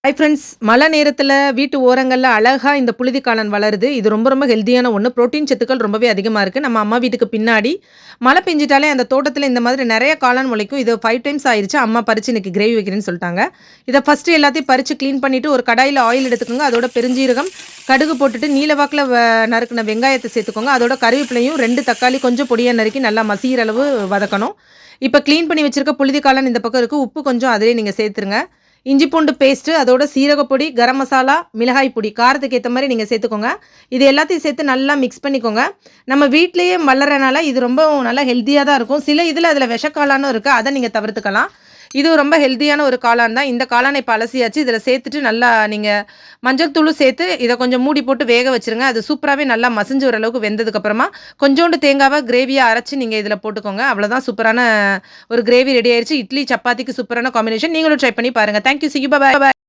Hi friends. மழை நேரத்தில வீட்டு ஓரங்கள்ல அழகா இந்த புழுதி காளான் வளருது. இது ரொம்ப ரொம்ப ஹெல்த்தியான ஒண்ணு. புரோட்டீன் சத்துக்கள் ரொம்பவே அதிகமா இருக்கு. நம்ம அம்மா வீட்டுக்கு பின்னாடி மழை பெஞ்சுட்டாலே அந்த தோட்டத்தில இந்த மாதிரி நெறைய காளான் முளைக்கும். இது 5 டைம்ஸ் ஆயிருச்சு. அம்மா பறிச்சு இன்னைக்கு கிரேவி வைக்கிறேன்னு சொல்ட்டாங்க. இத ஃபர்ஸ்ட்டு எல்லாத்தையும் பறிச்சு கிளீன் பண்ணிட்டு ஒரு கடாயில ஆயில் எடுத்துக்கோங்க. அதோட பெருஞ்சீரகம், கடுகு போட்டுட்டு நீல வாக்குல நறுக்குன வெங்காயத்த சேர்த்துக்கோங்க. அதோட கறிவேப்பிலையும் 2 தக்காளி கொஞ்சம் பொடியா நறுக்கி நல்லா மசியிற அளவு வதக்கணும். இப்ப கிளீன் பண்ணி வச்சிருக்க புழுதி காளான் இந்த பக்கம் இருக்கு. உப்பு கொஞ்சம் அதிலேயே நீங்க சேர்த்துருங்க. இஞ்சி பூண்டு பேஸ்ட்டு, அதோட சீரகப் பொடி, கரம் மசாலா, மிளகாய் பொடி காரத்துக்கு ஏத்த மாரி நீங்க சேர்த்துக்கோங்க. இது எல்லாத்தையும் சேர்த்து நல்லா மிக்ஸ் பண்ணிக்கோங்க. நம்ம வீட்லயே வளர்றனால இது ரொம்ப நல்லா ஹெல்த்தியா தான் இருக்கும். சில அதில விஷக்காளானும் இருக்கு. அத நீங்க தவிர்த்துக்கலாம். இது ரொம்ப ஹெல்த்தியான ஒரு காளான் தான். இந்த காளான இப்ப அலசியாச்சு. இதில சேர்த்துட்டு நல்லா நீங்க மஞ்சள் தூளும் சேர்த்து இத கொஞ்சம் மூடி போட்டு வேக வச்சுருங்க. அது சூப்பராவே நல்லா மசிஞ்சு வர அளவுக்கு வெந்ததுக்கப்புறமா, கொஞ்சோண்டு தேங்காவ கிரேவியா அரைச்சு நீங்க இதில போட்டுக்கோங்க. அவ்வளோதான் சூப்பரான ஒரு கிரேவி ரெடி ஆயிருச்சு. இட்லி, சப்பாத்திக்கு சூப்பரான காம்பினேஷன். நீங்களும் ட்ரை பண்ணி பாருங்க. Thank you. See you. Bye by.